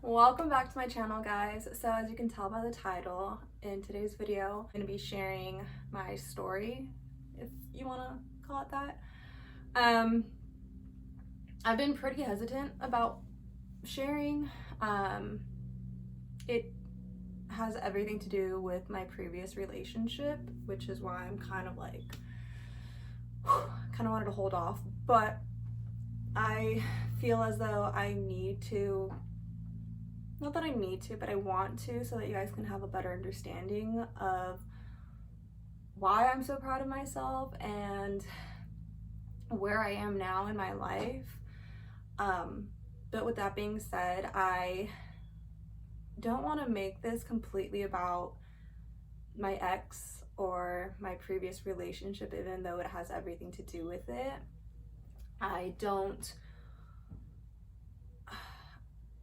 Welcome back to my channel, guys. So as you can tell by the title, in today's video I'm going to be sharing my story, if you want to call it that. I've been pretty hesitant about sharing. It has everything to do with my previous relationship, which is why I'm kind of wanted to hold off, but I feel as though I need to, not that I need to, but I want to, so that you guys can have a better understanding of why I'm so proud of myself and where I am now in my life. But with that being said, I don't want to make this completely about my ex or my previous relationship, even though it has everything to do with it.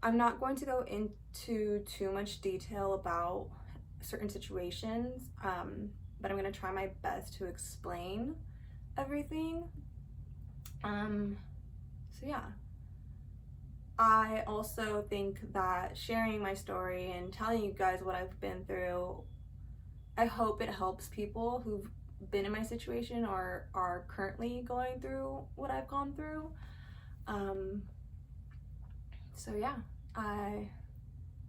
I'm not going to go into too much detail about certain situations, but I'm going to try my best to explain everything. So yeah. I also think that sharing my story and telling you guys what I've been through, I hope it helps people who've been in my situation or are currently going through what I've gone through. So yeah, if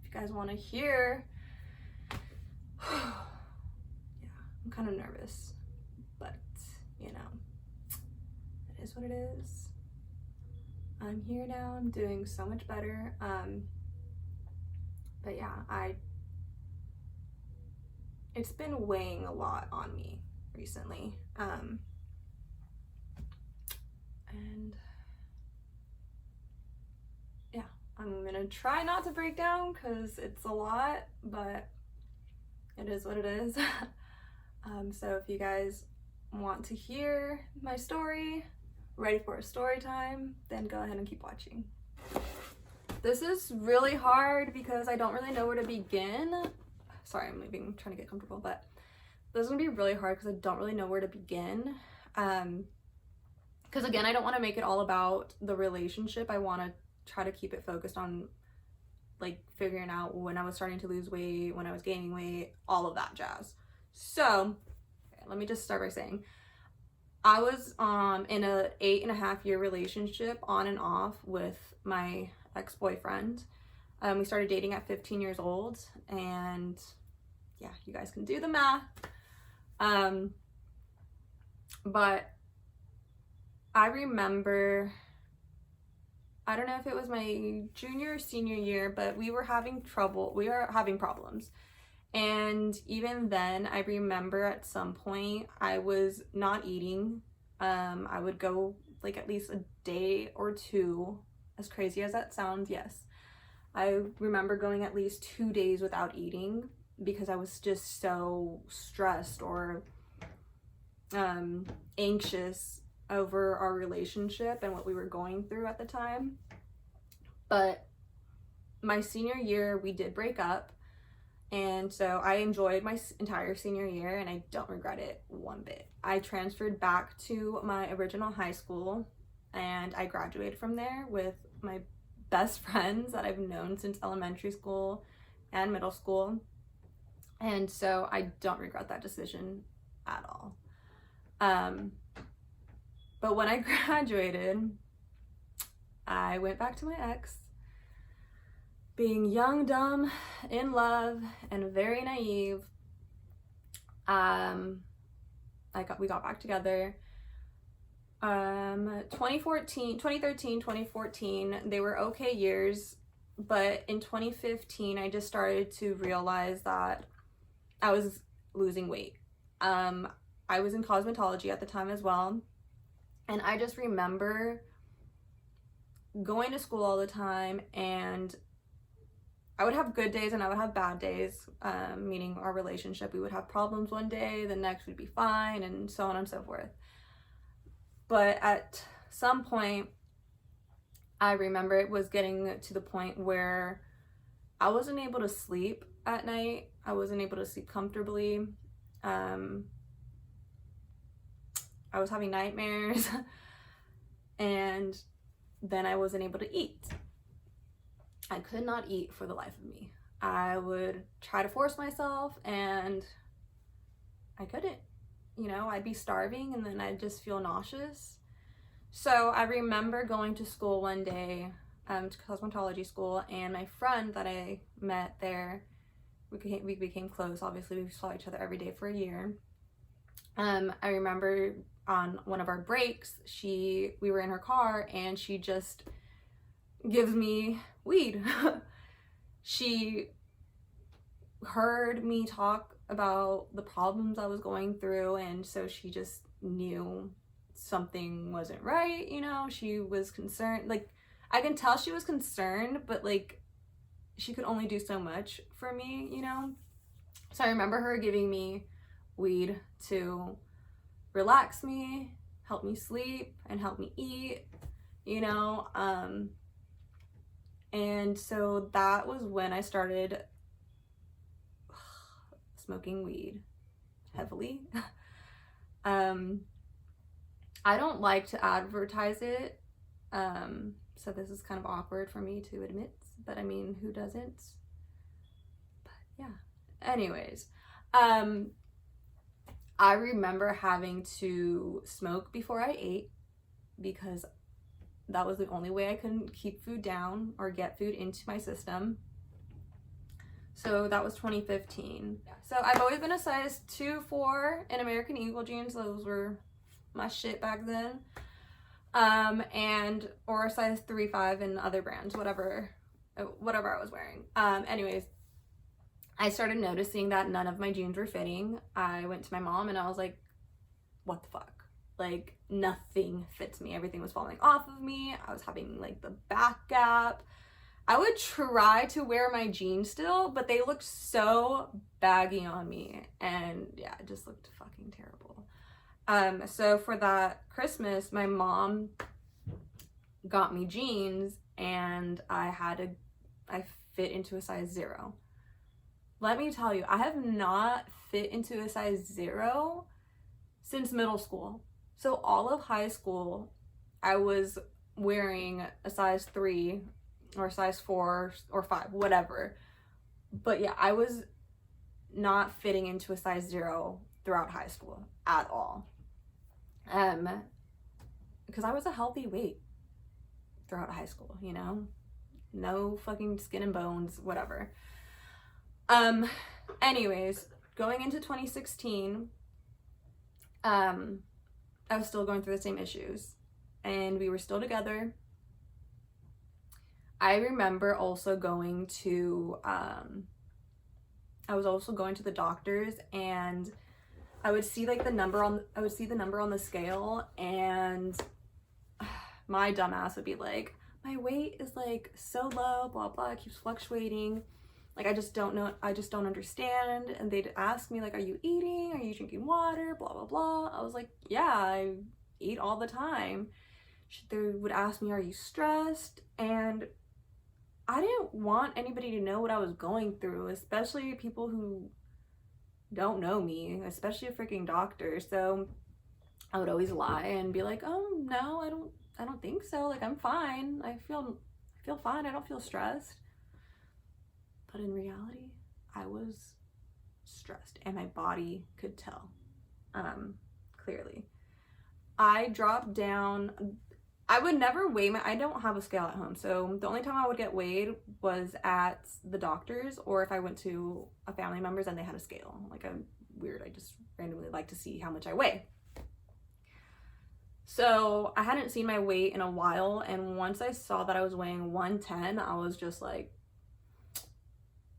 you guys want to hear, yeah, I'm kind of nervous, but you know, it is what it is. I'm here now, I'm doing so much better. But yeah, it's been weighing a lot on me recently. And yeah, I'm gonna try not to break down because it's a lot, but it is what it is. So if you guys want to hear my story, ready for a story time, then go ahead and keep watching. This is really hard because I don't really know where to begin. Sorry, I'm leaving, trying to get comfortable, but this is gonna be really hard because I don't really know where to begin. Because again, I don't want to make it all about the relationship. I want to try to keep it focused on like figuring out when I was starting to lose weight, when I was gaining weight, all of that jazz. So let me just start by saying I was in a 8.5-year relationship on and off with my ex-boyfriend. We started dating at 15 years old, and yeah, you guys can do the math. But I remember, I don't know if it was my junior or senior year, but we were having problems. And even then, I remember at some point I was not eating. I would go like at least a day or two, as crazy as that sounds, yes. I remember going at least 2 days without eating because I was just so stressed or anxious over our relationship and what we were going through at the time. But my senior year, we did break up. And so I enjoyed my entire senior year and I don't regret it one bit. I transferred back to my original high school and I graduated from there with my best friends that I've known since elementary school and middle school. And so I don't regret that decision at all. But when I graduated, I went back to my ex, being young, dumb, in love, and very naive. We got back together. 2013, 2014, they were okay years, but in 2015, I just started to realize that I was losing weight. I was in cosmetology at the time as well, and I just remember going to school all the time, and I would have good days and I would have bad days, meaning our relationship. We would have problems one day, the next we'd be fine, and so on and so forth. But at some point, I remember it was getting to the point where I wasn't able to sleep at night. I wasn't able to sleep comfortably. I was having nightmares and then I wasn't able to eat. I could not eat for the life of me. I would try to force myself and I couldn't. You know, I'd be starving and then I'd just feel nauseous. So I remember going to school one day, to cosmetology school, and my friend that I met there, we became close. Obviously, we saw each other every day for a year. I remember on one of our breaks, we were in her car and she just gives me weed. She heard me talk about the problems I was going through, and so she just knew something wasn't right, you know. She was concerned. Like, I can tell she was concerned, but like she could only do so much for me, you know. So I remember her giving me weed to relax me, help me sleep, and help me eat, you know. And so that was when I started smoking weed heavily. I don't like to advertise it, so this is kind of awkward for me to admit, but I mean, who doesn't? But yeah. Anyways, I remember having to smoke before I ate because that was the only way I could keep food down or get food into my system. So that was 2015. So I've always been a size 2-4 in American Eagle jeans. Those were my shit back then. Or a size 3-5 in other brands, whatever I was wearing. Anyways, I started noticing that none of my jeans were fitting. I went to my mom and I was like, what the fuck? Like, nothing fits me. Everything was falling off of me. I was having like the back gap. I would try to wear my jeans still, but they looked so baggy on me, and yeah, it just looked fucking terrible. So for that Christmas, my mom got me jeans, and I fit into a size 0. Let me tell you, I have not fit into a size 0 since middle school. So all of high school, I was wearing a size 3 or size 4 or 5, whatever. But yeah, I was not fitting into a size 0 throughout high school at all. Because I was a healthy weight throughout high school, you know? No fucking skin and bones, whatever. Anyways, going into 2016, I was still going through the same issues, and we were still together. I remember also going to, I was also going to the doctors, and I would see like the number on the scale, and my dumbass would be like, my weight is like so low, blah blah, it keeps fluctuating. Like, I just don't understand. And they'd ask me like, are you eating? Are you drinking water? Blah blah blah. I was like, yeah, I eat all the time. They would ask me, are you stressed? And I didn't want anybody to know what I was going through, especially people who don't know me, especially a freaking doctor. So I would always lie and be like, oh no, I don't think so. Like, I'm fine. I feel fine. I don't feel stressed. But in reality, I was stressed, and my body could tell, clearly. I dropped down. I would never weigh I don't have a scale at home, so the only time I would get weighed was at the doctor's, or if I went to a family member's and they had a scale. Like, I just randomly like to see how much I weigh. So I hadn't seen my weight in a while, and once I saw that I was weighing 110, I was just like,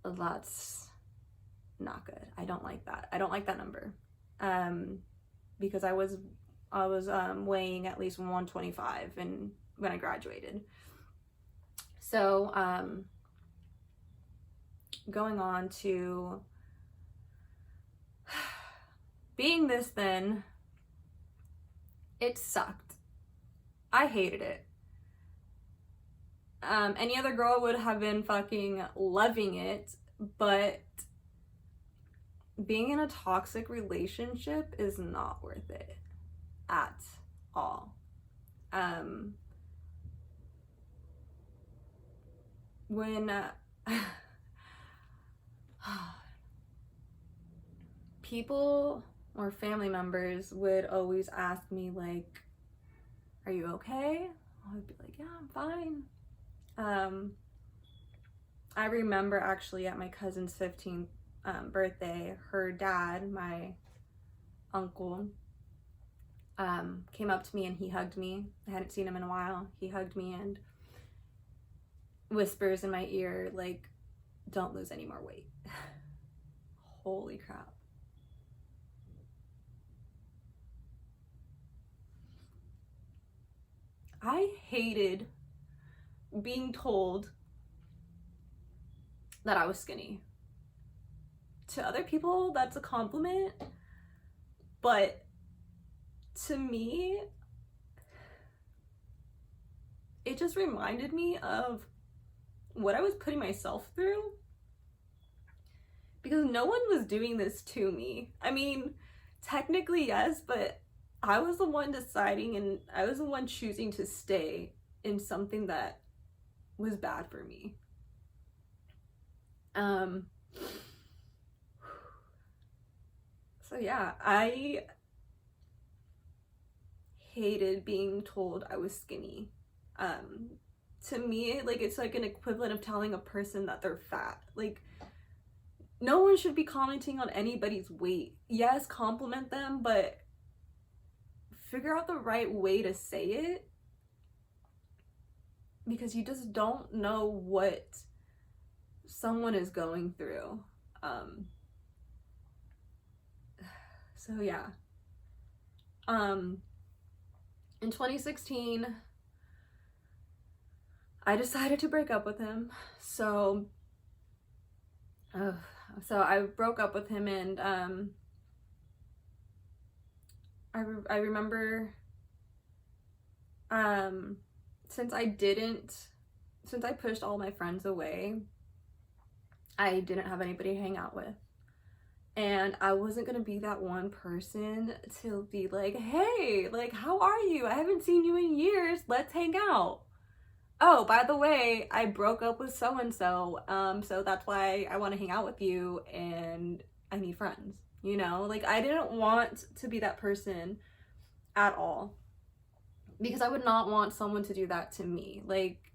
that's not good. I don't like that. I don't like that number. Because I was weighing at least 125 when I graduated. So going on to being this thin, it sucked. I hated it. Any other girl would have been fucking loving it, but being in a toxic relationship is not worth it at all. when people or family members would always ask me, like, are you okay? I would be like, yeah, I'm fine. I remember actually at my cousin's 15th birthday, her dad, my uncle, came up to me and he hugged me. I hadn't seen him in a while. He hugged me and whispers in my ear, like, don't lose any more weight. Holy crap. I hated being told that I was skinny. To other people, that's a compliment, but to me, it just reminded me of what I was putting myself through, because no one was doing this to me. I mean, technically yes, but I was the one deciding and I was the one choosing to stay in something that was bad for me. So yeah, I hated being told I was skinny. To me, like, it's like an equivalent of telling a person that they're fat. Like, no one should be commenting on anybody's weight. Yes, compliment them, but figure out the right way to say it, because you just don't know what someone is going through. So yeah. In 2016, I decided to break up with him. So I broke up with him, and I remember since I pushed all my friends away, I didn't have anybody to hang out with. And I wasn't gonna be that one person to be like, hey, like, how are you? I haven't seen you in years. Let's hang out. Oh, by the way, I broke up with so-and-so, so that's why I want to hang out with you and I need friends. You know, like, I didn't want to be that person at all, because I would not want someone to do that to me. Like,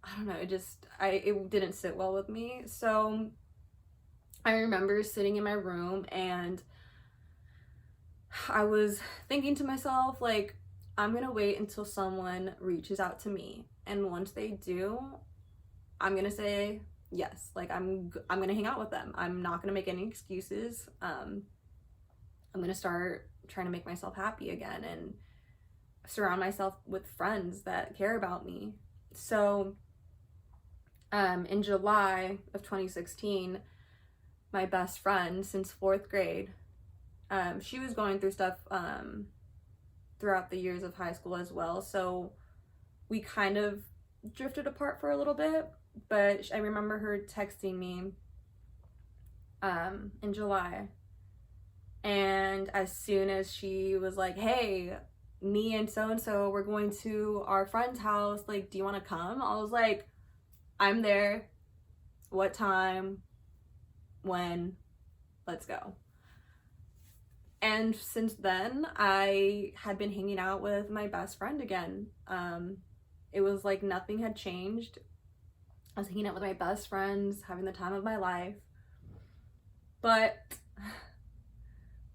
I don't know, it didn't sit well with me. So I remember sitting in my room and I was thinking to myself, like, I'm gonna wait until someone reaches out to me, and once they do, I'm gonna say yes. Like, I'm gonna hang out with them. I'm not gonna make any excuses. I'm gonna start trying to make myself happy again and surround myself with friends that care about me. So in July of 2016, my best friend since 4th grade, she was going through stuff throughout the years of high school as well, so we kind of drifted apart for a little bit. But I remember her texting me in July, and as soon as she was like, hey, me and so we're going to our friend's house, like, do you want to come? I was like, I'm there. What time? When? Let's go. And since then, I had been hanging out with my best friend again. It was like nothing had changed. I was hanging out with my best friends, having the time of my life. But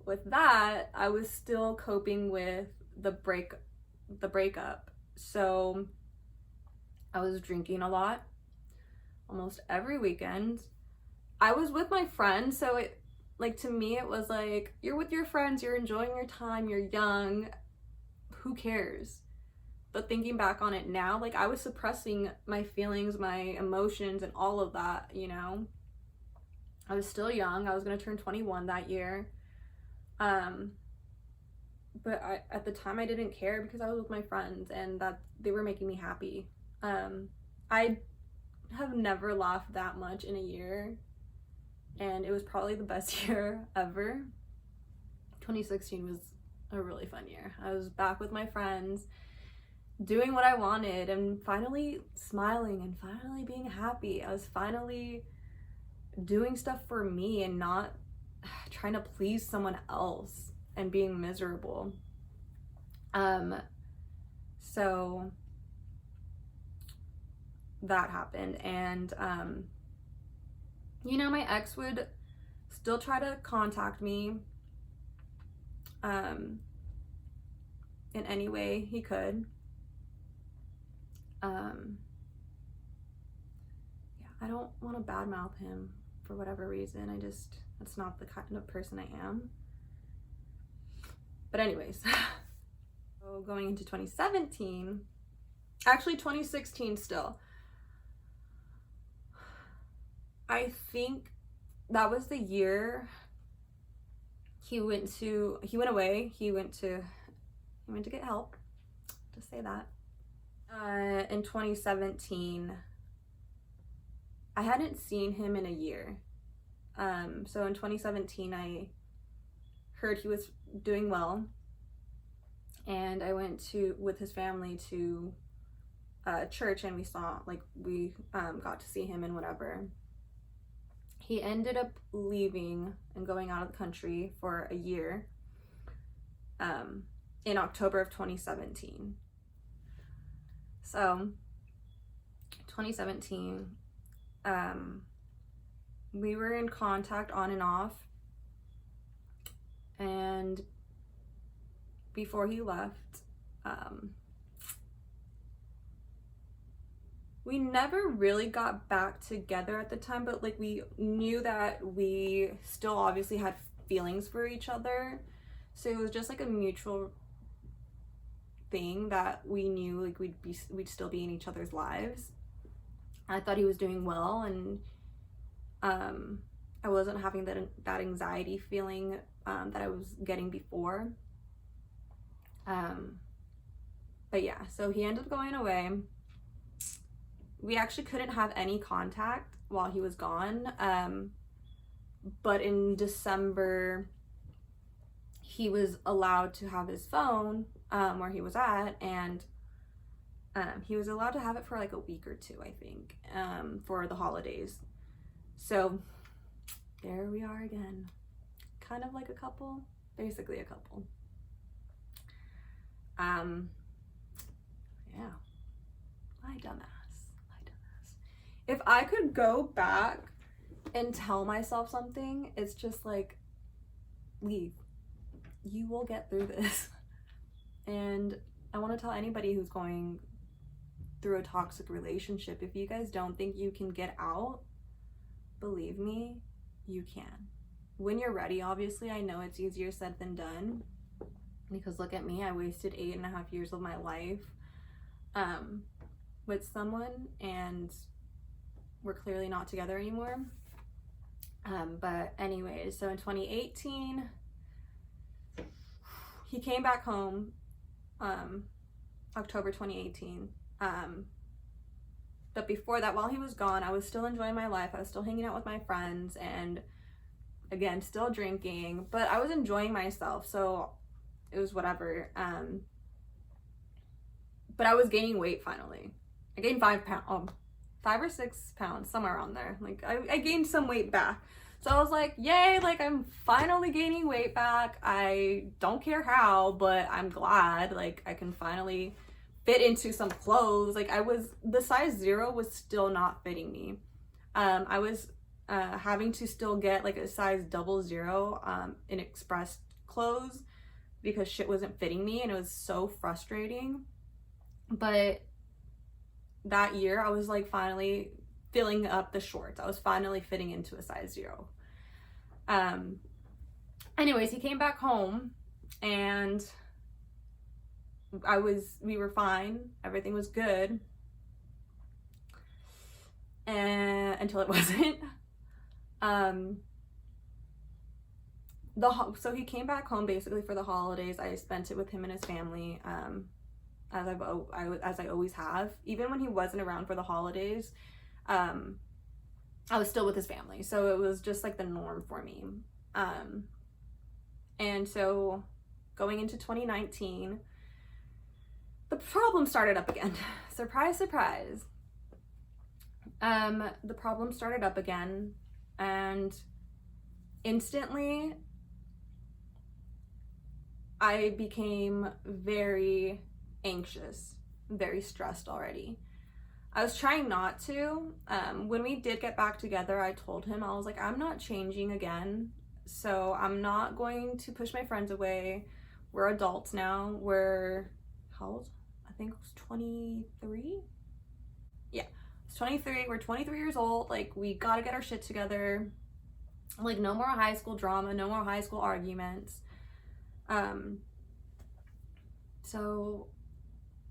with that, I was still coping with the breakup. So I was drinking a lot, almost every weekend. I was with my friends, so it, like, to me, it was like, you're with your friends, you're enjoying your time, you're young, who cares? But thinking back on it now, like, I was suppressing my feelings, my emotions, and all of that, you know? I was still young. I was gonna turn 21 that year. But at the time, I didn't care because I was with my friends and that they were making me happy. I have never laughed that much in a year, and it was probably the best year ever. 2016 was a really fun year. I was back with my friends, doing what I wanted and finally smiling and finally being happy. I was finally doing stuff for me and not trying to please someone else and being miserable. So that happened, and you know, my ex would still try to contact me in any way he could. Yeah, I don't want to badmouth him for whatever reason. That's not the kind of person I am. But anyways, so going into 2017, actually 2016 still, I think that was the year he went away. He went to get help, to say that. In 2017, I hadn't seen him in a year. So in 2017, I heard he was doing well, and I went with his family to church, and we got to see him and whatever. He ended up leaving and going out of the country for a year in October of 2017. So 2017, we were in contact on and off, and before he left, we never really got back together at the time, but like we knew that we still obviously had feelings for each other, so it was just like a mutual thing that we knew like we'd still be in each other's lives. I thought he was doing well, and I wasn't having that anxiety feeling that I was getting before. But yeah, so he ended up going away. We actually couldn't have any contact while he was gone. But in December, he was allowed to have his phone where he was at, and he was allowed to have it for like a week or two, I think, for the holidays. So there we are again, kind of like a couple, basically a couple. Yeah, my dumbass. If I could go back and tell myself something, it's just like, leave. You will get through this. And I want to tell anybody who's going through a toxic relationship, if you guys don't think you can get out, believe me, you can. When you're ready, obviously. I know it's easier said than done, because look at me, I wasted 8.5 years of my life with someone, and we're clearly not together anymore. But anyways, so in 2018, he came back home, October 2018. But before that, while he was gone, I was still enjoying my life. I was still hanging out with my friends, and again, still drinking, but I was enjoying myself, so it was whatever. But I was gaining weight finally. I gained 5 or 6 pounds, somewhere around there. Like I gained some weight back. So I was like, yay, like I'm finally gaining weight back. I don't care how, but I'm glad like I can finally fit into some clothes. Like the size 0 was still not fitting me. I was having to still get like a size 00 in Express clothes because shit wasn't fitting me, and it was so frustrating. But that year I was like finally filling up the shorts. I was finally fitting into a size 0. Anyways, he came back home, and we were fine. Everything was good. And until it wasn't. So he came back home basically for the holidays. I spent it with him and his family, as I always have. Even when he wasn't around for the holidays, I was still with his family, so it was just like the norm for me. And so going into 2019, the problem started up again. Surprise, surprise. The problem started up again, and instantly I became very anxious, very stressed already. I was trying not to. When we did get back together, I told him, I was like, I'm not changing again. So I'm not going to push my friends away. We're adults now. We're, how old? I think it was 23? Yeah, it's 23. We're 23 years old. Like, we gotta get our shit together. Like, no more high school drama, no more high school arguments. So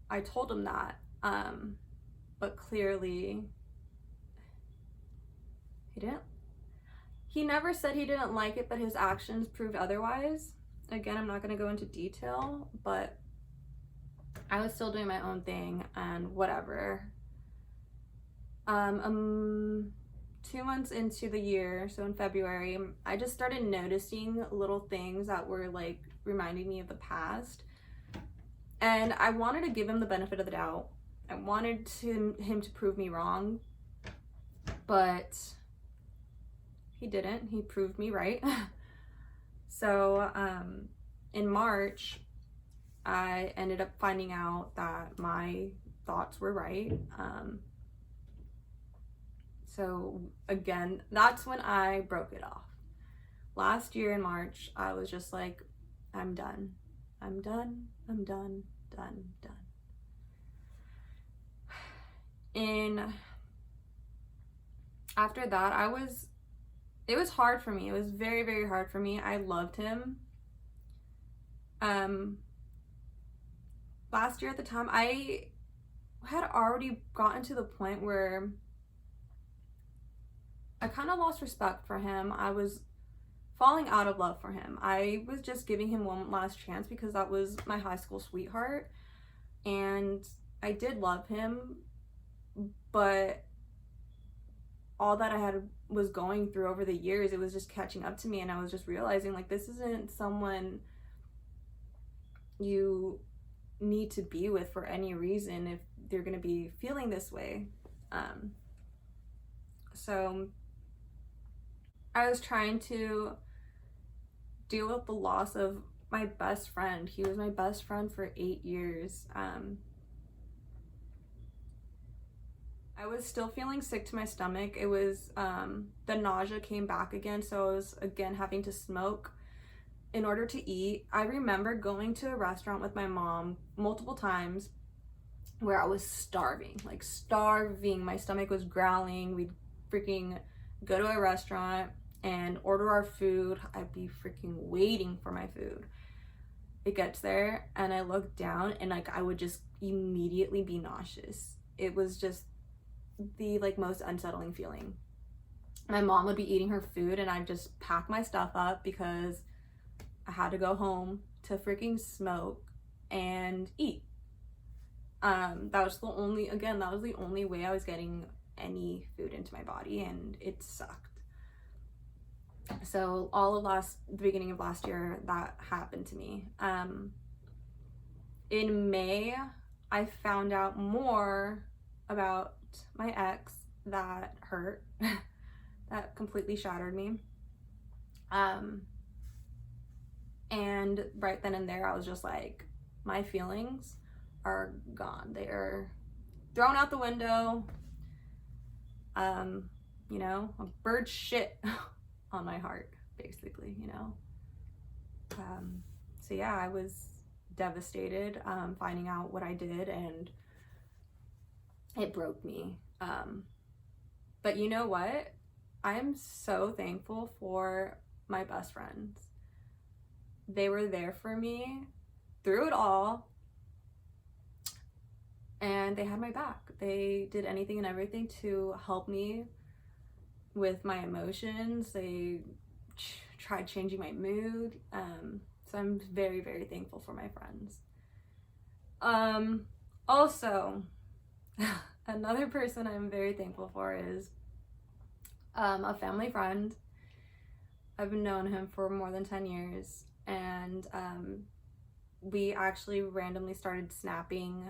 I told him that. But clearly he never said he didn't like it, but his actions proved otherwise. Again, I'm not going to go into detail, but I was still doing my own thing and whatever. 2 months into the year, so in February, I just started noticing little things that were like reminding me of the past, and I wanted to give him the benefit of the doubt. I wanted him to prove me wrong, but he didn't. He proved me right. So in March, I ended up finding out that my thoughts were right. So again, that's when I broke it off. Last year in March, I was just like, I'm done. I'm done. I'm done. Done. Done. After that, it was hard for me. It was very, very hard for me. I loved him. Last year at the time, I had already gotten to the point where I kind of lost respect for him. I was falling out of love for him. I was just giving him one last chance because that was my high school sweetheart, and I did love him, but all that I was going through over the years, it was just catching up to me, and I was just realizing, like, this isn't someone you need to be with for any reason if they're going to be feeling this way. So I was trying to deal with the loss of my best friend. He was my best friend for 8 years. I was still feeling sick to my stomach. It was, the nausea came back again, so I was again having to smoke in order to eat. I remember going to a restaurant with my mom multiple times where I was starving, like starving. My stomach was growling. We'd freaking go to a restaurant and order our food. I'd be freaking waiting for my food. It gets there and I look down and like I would just immediately be nauseous. It was just the like most unsettling feeling. My mom would be eating her food and I'd just pack my stuff up because I had to go home to freaking smoke and eat. That was the only way I was getting any food into my body, and it sucked. So the beginning of last year, that happened to me. In May, I found out more about my ex. That hurt. That completely shattered me. And right then and there, I was just like, my feelings are gone. They are thrown out the window. You know, a bird shit on my heart, basically, you know. So yeah, I was devastated, finding out what I did, and it broke me. But you know what? I'm so thankful for my best friends. They were there for me through it all, and they had my back. They did anything and everything to help me with my emotions. They tried changing my mood. So I'm very, very thankful for my friends. Also, another person I'm very thankful for is a family friend. I've known him for more than 10 years, and we actually randomly started snapping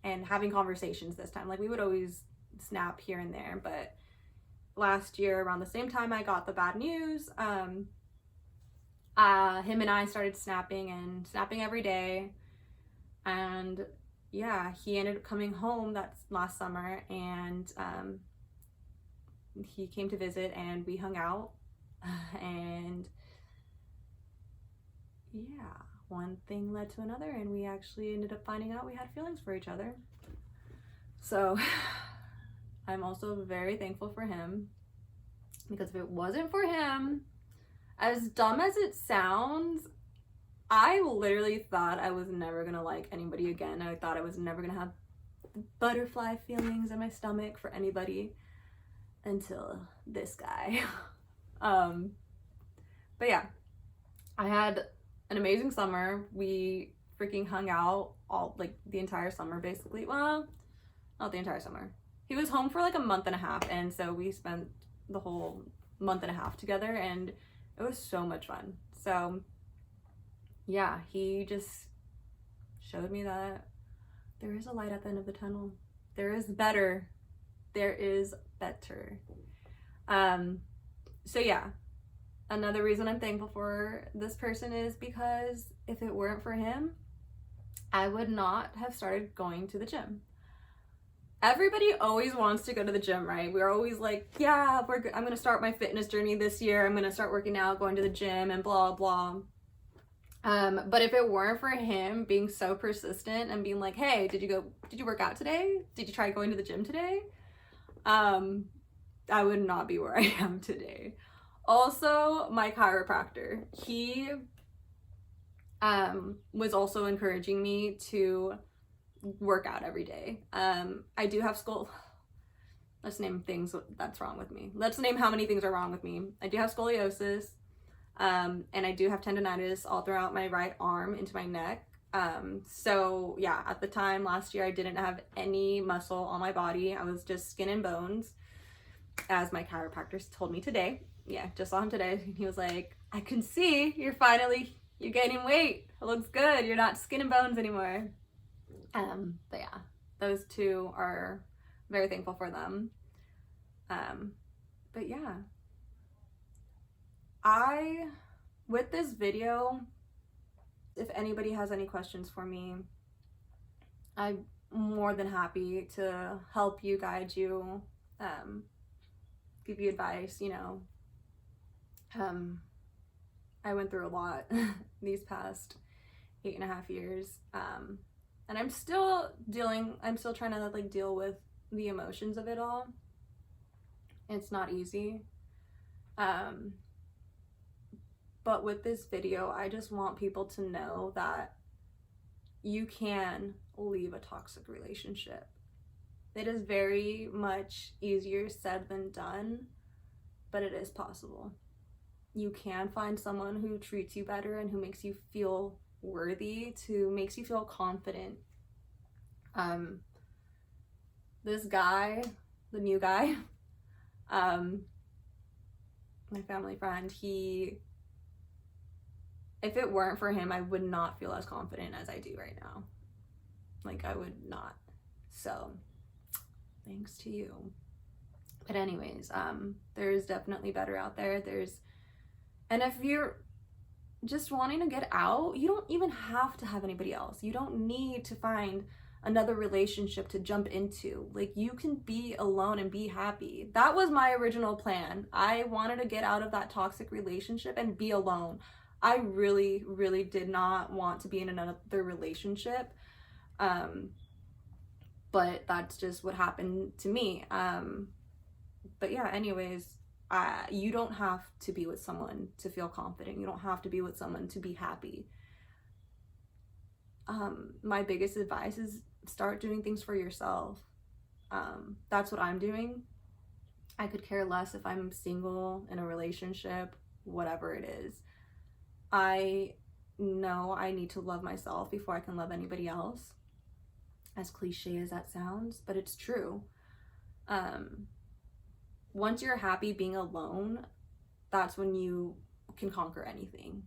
and having conversations this time. Like, we would always snap here and there, but last year around the same time I got the bad news, him and I started snapping every day. And yeah, he ended up coming home that's last summer, and he came to visit and we hung out. And yeah, one thing led to another, and we actually ended up finding out we had feelings for each other. So I'm also very thankful for him, because if it wasn't for him, as dumb as it sounds, I literally thought I was never gonna like anybody again. I thought I was never gonna have butterfly feelings in my stomach for anybody until this guy. But yeah, I had an amazing summer. We freaking hung out all, like, the entire summer basically. Well, not the entire summer. He was home for like a month and a half, and so we spent the whole month and a half together, and it was so much fun. So yeah, he just showed me that there is a light at the end of the tunnel. There is better. There is better. So yeah, another reason I'm thankful for this person is because if it weren't for him, I would not have started going to the gym. Everybody always wants to go to the gym, right? We're always like, yeah, I'm gonna start my fitness journey this year. I'm gonna start working out, going to the gym, and blah blah. But if it weren't for him being so persistent and being like, hey, did you work out today? Did you try going to the gym today? I would not be where I am today. Also, my chiropractor, he was also encouraging me to work out every day. I do have let's name things that's wrong with me. Let's name how many things are wrong with me. I do have scoliosis, and I do have tendonitis all throughout my right arm into my neck. So yeah, at the time last year, I didn't have any muscle on my body. I was just skin and bones, as my chiropractor told me today. Yeah, just saw him today. He was like, I can see you're gaining weight. It looks good. You're not skin and bones anymore. But yeah, those two are very thankful for them. But yeah, with this video, if anybody has any questions for me, I'm more than happy to help you, guide you, give you advice, I went through a lot these past 8.5 years. And I'm still trying to like deal with the emotions of it all. It's not easy. But with this video, I just want people to know that you can leave a toxic relationship. It is very much easier said than done, but it is possible. You can find someone who treats you better and who makes you feel worthy, makes you feel confident. This guy, the new guy, my family friend, if it weren't for him, I would not feel as confident as I do right now. Like, I would not. So thanks to you. But anyways, there's definitely better out there. And if you're just wanting to get out, you don't even have to have anybody else. You don't need to find another relationship to jump into. Like, you can be alone and be happy. That was my original plan. I wanted to get out of that toxic relationship and be alone. I really, really did not want to be in another relationship. But that's just what happened to me. But yeah, anyways, you don't have to be with someone to feel confident. You don't have to be with someone to be happy. My biggest advice is start doing things for yourself. That's what I'm doing. I could care less if I'm single, in a relationship, whatever it is. I know I need to love myself before I can love anybody else. As cliche as that sounds, but it's true. Once you're happy being alone, that's when you can conquer anything.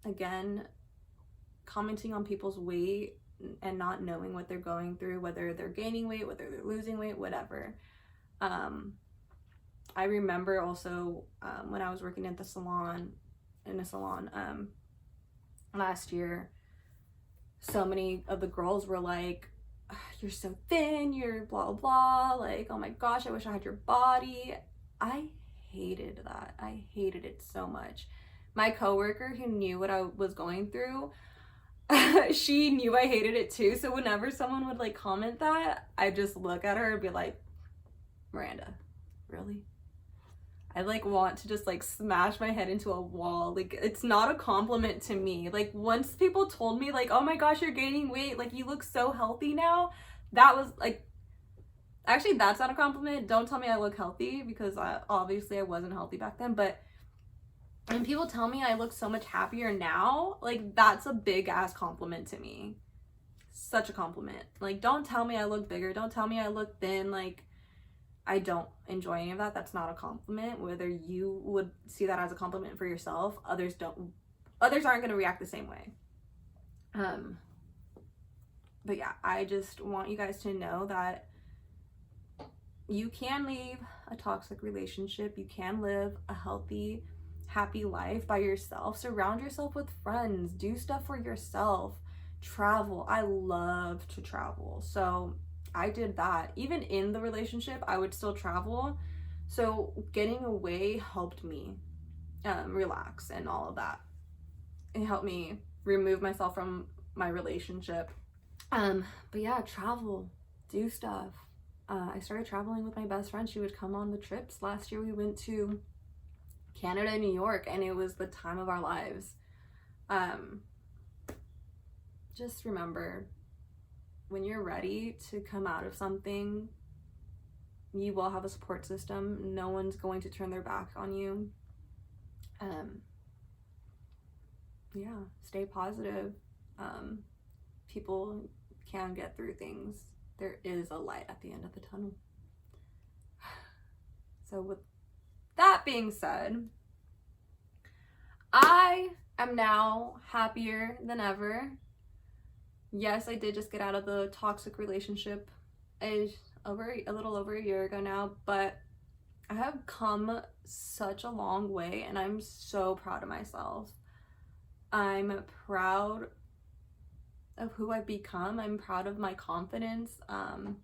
again, commenting on people's weight and not knowing what they're going through, whether they're gaining weight, whether they're losing weight, whatever. I remember also when I was working at the salon, last year, so many of the girls were like, you're so thin, you're blah blah, like, oh my gosh, I wish I had your body. I hated that. I hated it so much. My coworker who knew what I was going through, she knew I hated it too. So whenever someone would like comment that, I'd just look at her and be like, Miranda, really? I like want to just like smash my head into a wall. Like, it's not a compliment to me. Like, once people told me like, oh my gosh, you're gaining weight, like you look so healthy now, that was like, actually that's not a compliment. Don't tell me I look healthy, because obviously I wasn't healthy back then. But when people tell me I look so much happier now, like that's a big ass compliment to me. Such a compliment. Like, don't tell me I look bigger, don't tell me I look thin. Like, I don't enjoy any of that. That's not a compliment. Whether you would see that as a compliment for yourself, others aren't going to react the same way. But yeah, I just want you guys to know that you can leave a toxic relationship. You can live a healthy, happy life by yourself. Surround yourself with friends. Do stuff for yourself. Travel. I love to travel. So I did that. Even in the relationship, I would still travel. So getting away helped me relax and all of that. It helped me remove myself from my relationship. But yeah, travel, do stuff. I started traveling with my best friend. She would come on the trips. Last year we went to Canada and New York, and it was the time of our lives. Just remember, when you're ready to come out of something, you will have a support system. No one's going to turn their back on you. Yeah, stay positive. People can get through things. There is a light at the end of the tunnel. So with that being said, I am now happier than ever. Yes, I did just get out of the toxic relationship a little over a year ago now, but I have come such a long way, and I'm so proud of myself. I'm proud of who I've become. I'm proud of my confidence. I'm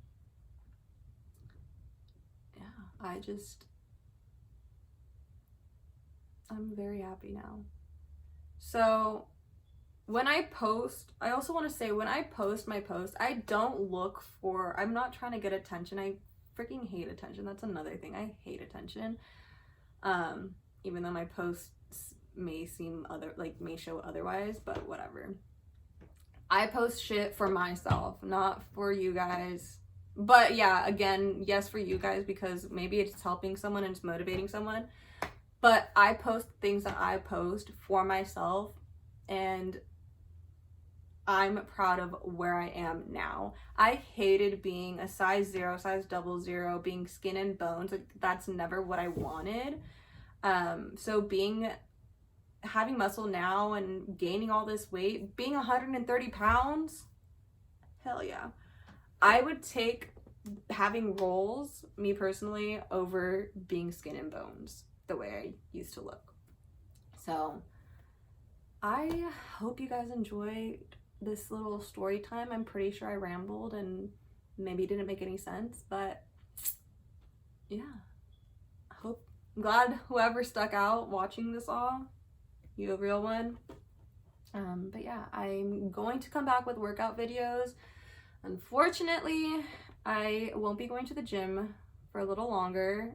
very happy now. So when I post, I also want to say, when I post my post, I'm not trying to get attention. I freaking hate attention. That's another thing. I hate attention. Even though my posts may show otherwise, but whatever. I post shit for myself, not for you guys. But yeah, again, yes, for you guys, because maybe it's helping someone and it's motivating someone. But I post things that I post for myself, and I'm proud of where I am now. I hated being a size 0, size 00, being skin and bones. Like, that's never what I wanted. So having muscle now and gaining all this weight, being 130 pounds, hell yeah. I would take having rolls, me personally, over being skin and bones the way I used to look. So I hope you guys enjoyed this little story time. I'm pretty sure I rambled and maybe didn't make any sense, but yeah. I'm glad whoever stuck out watching this all, you a real one. But yeah, I'm going to come back with workout videos. Unfortunately, I won't be going to the gym for a little longer.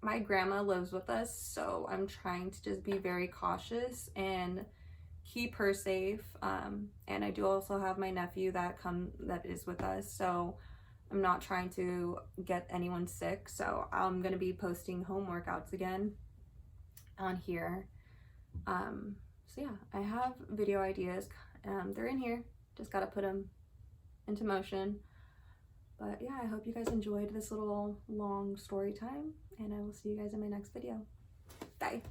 My grandma lives with us, so I'm trying to just be very cautious and keep her safe. And I do also have my nephew that is with us, so I'm not trying to get anyone sick. So I'm gonna be posting home workouts again on here. So yeah, I have video ideas. They're in here. Just gotta put them into motion. But yeah, I hope you guys enjoyed this little long story time, and I will see you guys in my next video. Bye.